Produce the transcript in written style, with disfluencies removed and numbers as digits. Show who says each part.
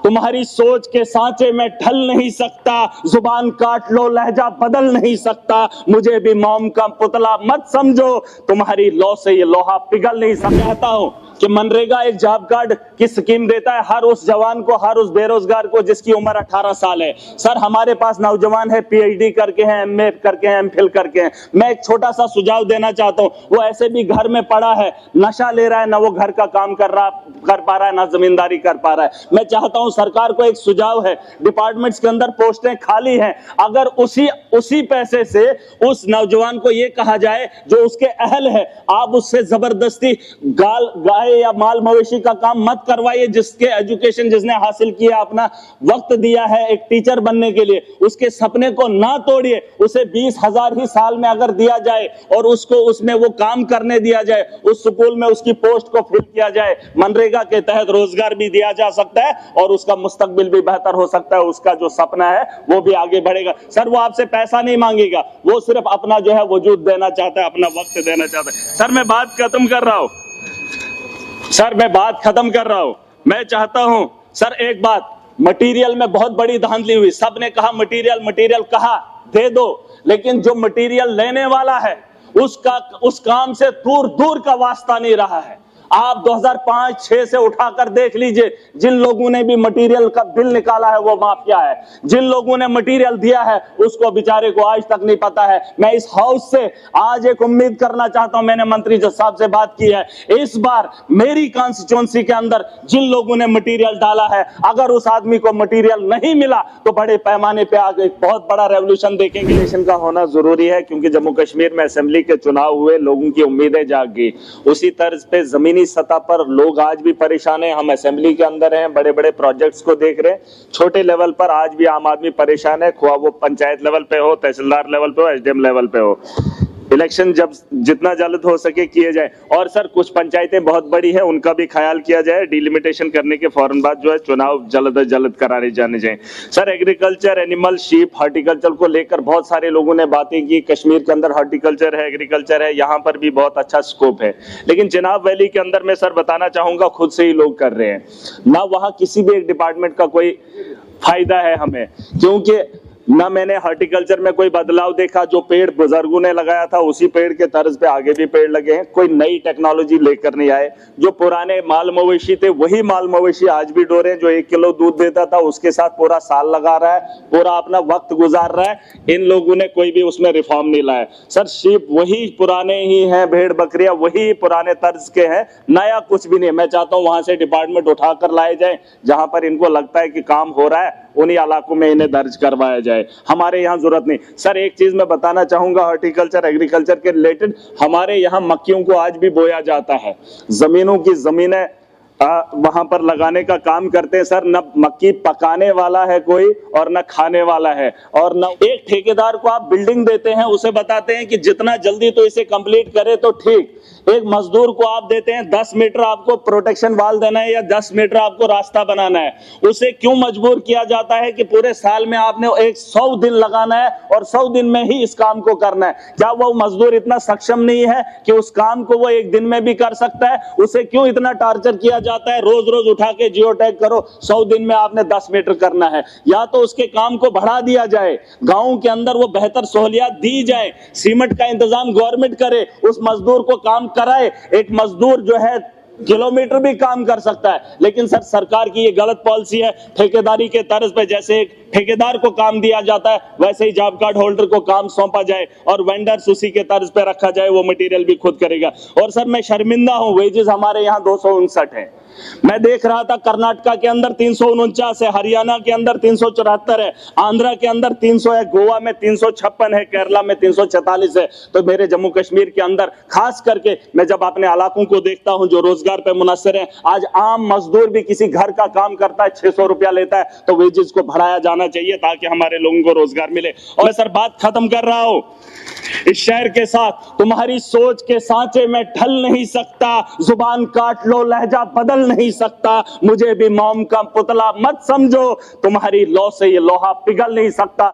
Speaker 1: तुम्हारी सोच के सांचे में ढल नहीं सकता, जुबान काट लो लहजा बदल नहीं सकता, मुझे भी मोम का पुतला मत समझो, तुम्हारी लौ से ये लोहा पिघल नहीं सकता। कहता हूं कि मनरेगा एक जॉब कार्ड की स्कीम देता है हर उस जवान को, हर उस बेरोजगार को जिसकी उम्र 18 साल है। सर हमारे पास नौजवान है, पीएचडी करके हैं, एमए करके हैं, एमफिल करके हैं। मैं एक छोटा सा सुझाव देना चाहता हूं, वो ऐसे भी घर में पड़ा है, नशा ले रहा है, ना वो घर का काम कर पा रहा है, ना जमींदारी कर पा रहा है। मैं चाहता हूं सरकार को एक सुझाव है, डिपार्टमेंट्स के अंदर पोस्टें खाली हैं, अगर उसी पैसे से उस नौजवान को ये कहा जाए जो उसके अहल है, आप उससे जबरदस्ती गाय या माल मवेशी का काम मत करवाइए, जिसके एजुकेशन जिसने हासिल किया, अपना वक्त दिया है एक टीचर बनने के लिए, उसके सपने को ना तोड़िए। उसे 20,000 ही साल में अगर दिया जाए और उसको उसमें वो काम करने दिया जाए, उस स्कूल में उसकी पोस्ट को फिल किया जाए, मनरेगा के तहत रोजगार भी दिया जा सकता है और उसका मुस्तकबिल भी बेहतर हो सकता है, उसका जो सपना है वो भी आगे बढ़ेगा। सर वो आपसे पैसा नहीं मांगेगा, वो सिर्फ अपना जो है वजूद देना चाहता है, अपना वक्त देना चाहता है। सर मैं बात खत्म कर रहा हूं, मैं चाहता हूं सर एक बात, मटेरियल में बहुत बड़ी धांधली हुई, सबने कहा मटेरियल कहा दे दो, लेकिन जो मटेरियल लेने वाला है उस काम से दूर का वास्ता नहीं रहा है। आप 2005-6 से उठाकर देख लीजिए, जिन लोगों ने भी मटेरियल का बिल निकाला है वो माफिया है, जिन लोगों ने मटेरियल दिया है उसको बेचारे को आज तक नहीं पता है। मैं इस हाउस से आज एक उम्मीद करना चाहता हूं, मैंने मंत्री जज साहब से बात की है, इस बार मेरी कॉन्स्टिट्यूएंसी के अंदर जिन लोगों ने मटेरियल डाला है, अगर उस आदमी को मटेरियल नहीं मिला तो बड़े पैमाने पे आगे बहुत बड़ा रेवोल्यूशन देखेंगे। इलेक्शन का होना जरूरी है क्योंकि जम्मू कश्मीर में असेंबली के चुनाव हुए, लोगों की उम्मीदें जाग गई। उसी तर्ज पे जमीनी सतह पर लोग आज भी परेशान हैं। हम असेंबली के अंदर हैं, बड़े बड़े प्रोजेक्ट्स को देख रहे हैं, छोटे लेवल पर आज भी आम आदमी परेशान है, खुआ वो पंचायत लेवल पे हो, तहसीलदार लेवल पे हो, एसडीएम लेवल पे हो। इलेक्शन जब जितना जल्द हो सके किए जाए। और सर कुछ पंचायतें बहुत बड़ी है, उनका भी ख्याल किया जाए, डिलिमिटेशन करने के फौरन बाद जो है चुनाव जल्द कराने जाने जाए। Sir agriculture, animal, sheep, horticulture को लेकर बहुत सारे लोगों ने बातें की। कश्मीर के अंदर हॉर्टिकल्चर है, एग्रीकल्चर है, यहाँ पर भी बहुत अच्छा स्कोप है, लेकिन चिनाब वैली के अंदर मैं सर बताना चाहूंगा खुद से ही लोग कर रहे हैं ना, वहाँ किसी भी एक डिपार्टमेंट का कोई फायदा है हमें, क्योंकि ना मैंने हॉर्टिकल्चर में कोई बदलाव देखा। जो पेड़ बुजुर्गों ने लगाया था उसी पेड़ के तर्ज पे आगे भी पेड़ लगे हैं, कोई नई टेक्नोलॉजी लेकर नहीं आए। जो पुराने माल मवेशी थे वही माल मवेशी आज भी डोरे हैं, जो 1 किलो दूध देता था उसके साथ पूरा साल लगा रहा है, पूरा अपना वक्त गुजार रहा है। इन लोगों ने कोई भी उसमें रिफॉर्म नहीं लाया। सर शीप वही पुराने ही हैं, भेड़ बकरियां वही पुराने तर्ज के हैं, नया कुछ भी नहीं। मैं चाहता हूं वहां से डिपार्टमेंट उठाकर लाए जाए, जहां पर इनको लगता है कि काम हो रहा है उन्हीं इलाकों में इन्हें दर्ज करवाया जाए। हमारे यहाँ जरूरत नहीं। सर एक चीज मैं बताना चाहूंगा हॉर्टिकल्चर एग्रीकल्चर के रिलेटेड, हमारे यहाँ मक्खियों को आज भी बोया जाता है, जमीनों की जमीनें वहां पर लगाने का काम करते हैं। सर न मक्की पकाने वाला है कोई और न खाने वाला है, और न एक ठेकेदार को आप बिल्डिंग देते हैं, उसे बताते हैं कि जितना जल्दी तो इसे कंप्लीट करे तो ठीक। एक मजदूर को आप देते हैं 10 मीटर आपको प्रोटेक्शन वाल देना है या 10 मीटर आपको रास्ता बनाना है, उसे क्यों मजबूर किया जाता है कि पूरे साल में आपने 100 दिन लगाना है और 100 दिन में ही इस काम को करना है? क्या वो मजदूर इतना सक्षम नहीं है कि उस काम को वो 1 दिन में भी कर सकता है? उसे क्यों इतना टार्चर किया जाता है? रोज रोज उठा के जियो टैग करो, 100 दिन में आपने 10 मीटर करना है। या तो उसके काम को बढ़ा दिया जाए, गांव के अंदर वो बेहतर सहूलियत दी जाए, सीमेंट का इंतजाम गवर्नमेंट करे, उस मजदूर को काम कराए। एक मजदूर जो है किलोमीटर भी काम कर सकता है, लेकिन सर सरकार की ये गलत पॉलिसी है। ठेकेदारी के तर्ज पे जैसे एक ठेकेदार को काम दिया जाता है वैसे ही जॉब कार्ड होल्डर को काम सौंपा जाए और वेंडर्स उसी के तर्ज पे रखा जाए, वो मटेरियल भी खुद करेगा। और सर मैं शर्मिंदा हूं, वेजेस हमारे यहाँ 259 है। मैं देख रहा था कर्नाटका के अंदर 349 है, हरियाणा के अंदर 374 है, आंध्रा के अंदर 300 है, गोवा में 356 है, केरला में 344 है। तो मेरे जम्मू कश्मीर के अंदर खास करके मैं जब अपने इलाकों को देखता हूं जो रोजगार पे मुनस्सिर है, आज आम मजदूर भी किसी घर का काम करता है 600 रुपया लेता है, तो वेजेस को बढ़ाया जाना चाहिए ताकि हमारे लोगों को रोजगार मिले। और सर बात खत्म कर रहा हूं, इस शहर के साथ तुम्हारी सोच के सांचे में ढल नहीं सकता, जुबान काट लो लहजा बदल नहीं सकता, मुझे भी मोम का पुतला मत समझो, तुम्हारी लौ से ये लोहा पिघल नहीं सकता।